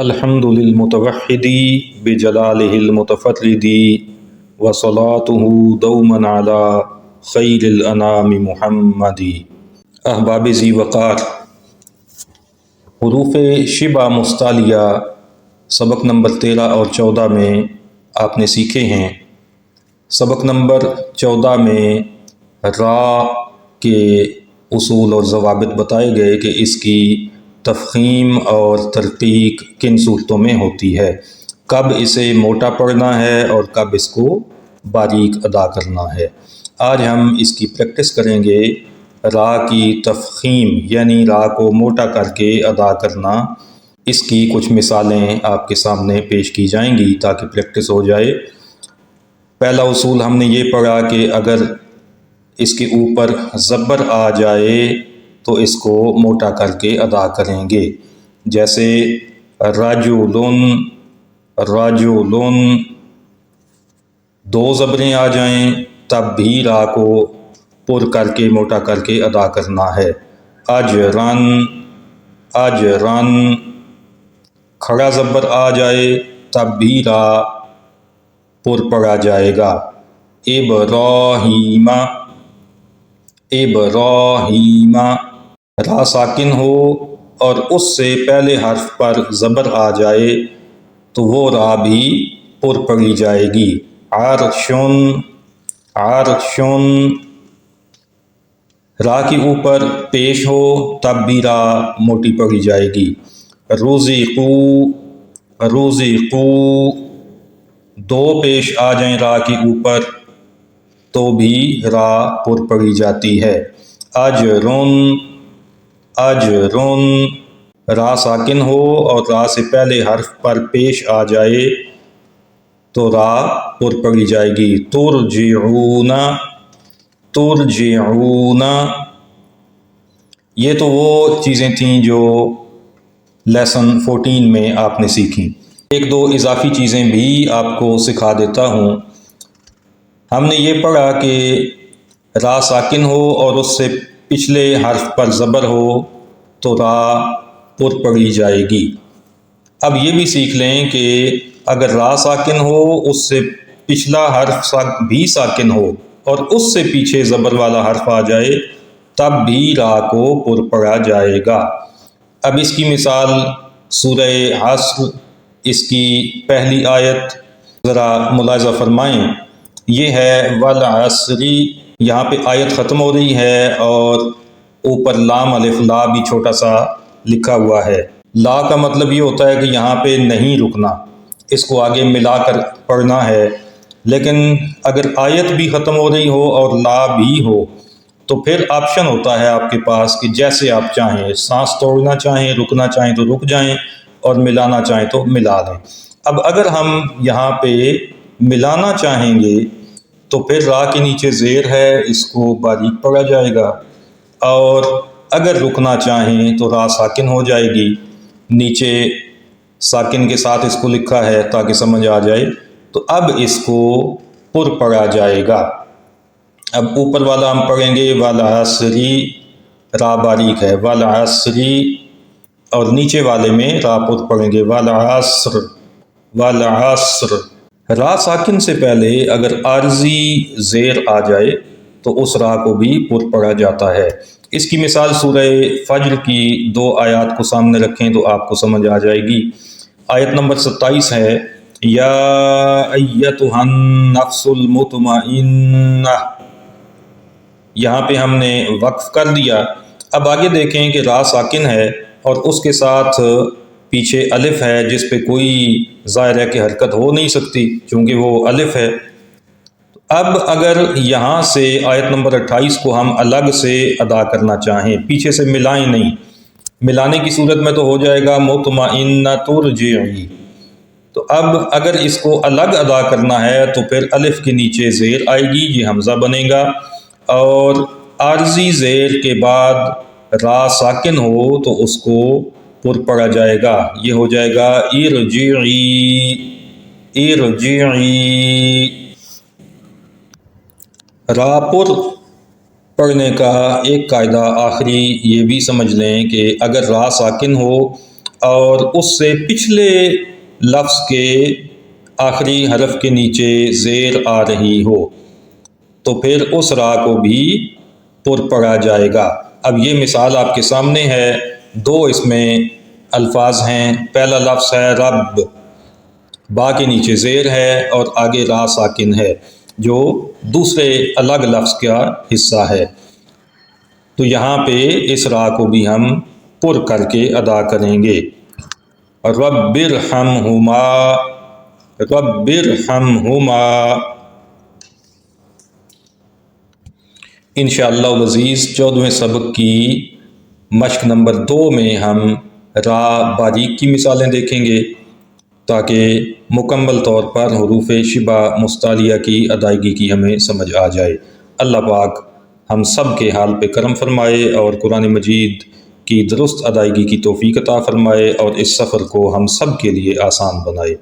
الحمد للمتوحد بجلالہ المتفرد وصلاته دوما على خیر الانام محمد۔ احباب ذی وقار، حروف شبہ مستعلیہ سبق نمبر 13 اور 14 میں آپ نے سیکھے ہیں۔ سبق نمبر 14 میں را کے اصول اور ضوابط بتائے گئے کہ اس کی تفخیم اور ترقیق کن صورتوں میں ہوتی ہے، کب اسے موٹا پڑھنا ہے اور کب اس کو باریک ادا کرنا ہے۔ آج ہم اس کی پریکٹس کریں گے۔ را کی تفخیم یعنی را کو موٹا کر کے ادا کرنا، اس کی کچھ مثالیں آپ کے سامنے پیش کی جائیں گی تاکہ پریکٹس ہو جائے۔ پہلا اصول ہم نے یہ پڑھا کہ اگر اس کے اوپر زبر آ جائے تو اس کو موٹا کر کے ادا کریں گے، جیسے رجلن، رجلن، دو زبریں آ جائیں تب بھی را کو پر کر کے موٹا کر کے ادا کرنا ہے۔ اجرن، اجرن، کھڑا زبر آ جائے تب بھی را پر پڑھا جائے گا۔ ابراہیم، ابراہیم، را ساکن ہو اور اس سے پہلے حرف پر زبر آ جائے تو وہ را بھی پر پڑھی جائے گی۔ عرشن، عرشن، را کے اوپر پیش ہو تب بھی را موٹی پڑھی جائے گی۔ رزقو، رزقو، دو پیش آ جائیں را کے اوپر تو بھی را پر پڑھی جاتی ہے۔ اجرن، اجرن، را ساکن ہو اور را سے پہلے حرف پر پیش آ جائے تو را پر پڑھی جائے گی۔ ترجعون، ترجعون، یہ تو وہ چیزیں تھیں جو لیسن 14 میں آپ نے سیکھیں۔ ایک دو اضافی چیزیں بھی آپ کو سکھا دیتا ہوں۔ ہم نے یہ پڑھا کہ را ساکن ہو اور اس سے پچھلے حرف پر زبر ہو تو را پر پڑھی جائے گی۔ اب یہ بھی سیکھ لیں کہ اگر را ساکن ہو، اس سے پچھلا حرف بھی ساکن ہو اور اس سے پیچھے زبر والا حرف آ جائے تب بھی را کو پر پڑھا جائے گا۔ اب اس کی مثال سورہ عصر، اس کی پہلی آیت ذرا ملاحظہ فرمائیں۔ یہ ہے والعصر، یہاں پہ آیت ختم ہو رہی ہے اور اوپر لام الف لا بھی چھوٹا سا لکھا ہوا ہے۔ لا کا مطلب یہ ہوتا ہے کہ یہاں پہ نہیں رکنا، اس کو آگے ملا کر پڑھنا ہے۔ لیکن اگر آیت بھی ختم ہو رہی ہو اور لا بھی ہو تو پھر آپشن ہوتا ہے آپ کے پاس کہ جیسے آپ چاہیں، سانس توڑنا چاہیں، رکنا چاہیں تو رک جائیں اور ملانا چاہیں تو ملا لیں۔ اب اگر ہم یہاں پہ ملانا چاہیں گے تو پھر را کے نیچے زیر ہے، اس کو باریک پڑھا جائے گا، اور اگر رکنا چاہیں تو را ساکن ہو جائے گی۔ نیچے ساکن کے ساتھ اس کو لکھا ہے تاکہ سمجھ آ جائے، تو اب اس کو پر پڑھا جائے گا۔ اب اوپر والا ہم پڑھیں گے والعصر، را باریک ہے والعصر، اور نیچے والے میں را پر پڑھیں گے والعصر، والعصر۔ را ساکن سے پہلے اگر عارضی زیر آ جائے تو اس را کو بھی پر پڑھا جاتا ہے۔ اس کی مثال سورہ فجر کی دو آیات کو سامنے رکھیں تو آپ کو سمجھ آ جائے گی۔ آیت نمبر 27 ہے یا ایتھا النفس المطمئنہ، یہاں پہ ہم نے وقف کر دیا۔ اب آگے دیکھیں کہ را ساکن ہے اور اس کے ساتھ پیچھے الف ہے جس پہ کوئی ظاہر ہے کہ حرکت ہو نہیں سکتی چونکہ وہ الف ہے۔ اب اگر یہاں سے آیت نمبر 28 کو ہم الگ سے ادا کرنا چاہیں، پیچھے سے ملائیں نہیں، ملانے کی صورت میں تو ہو جائے گا مطمئنہ ترجعی، تو اب اگر اس کو الگ ادا کرنا ہے تو پھر الف کے نیچے زیر آئے گی، یہ حمزہ بنے گا، اور عارضی زیر کے بعد را ساکن ہو تو اس کو پر پڑھا جائے گا، یہ ہو جائے گا ارجعی، ارجعی۔ را پر پڑھنے کا ایک قاعدہ آخری یہ بھی سمجھ لیں کہ اگر را ساکن ہو اور اس سے پچھلے لفظ کے آخری حرف کے نیچے زیر آ رہی ہو تو پھر اس را کو بھی پر پڑھا جائے گا۔ اب یہ مثال آپ کے سامنے ہے، دو اس میں الفاظ ہیں۔ پہلا لفظ ہے رب، با کے نیچے زیر ہے اور آگے را ساکن ہے جو دوسرے الگ لفظ کا حصہ ہے، تو یہاں پہ اس را کو بھی ہم پر کر کے ادا کریں گے۔ رب ارحمہما، رب ارحمہما۔ انشاءاللہ العزیز 14ویں سبق کی مشق نمبر 2 میں ہم را باریک کی مثالیں دیکھیں گے تاکہ مکمل طور پر حروف شبہ مستعلیہ کی ادائیگی کی ہمیں سمجھ آ جائے۔ اللہ پاک ہم سب کے حال پہ کرم فرمائے اور قرآن مجید کی درست ادائیگی کی توفیق عطا فرمائے اور اس سفر کو ہم سب کے لیے آسان بنائے۔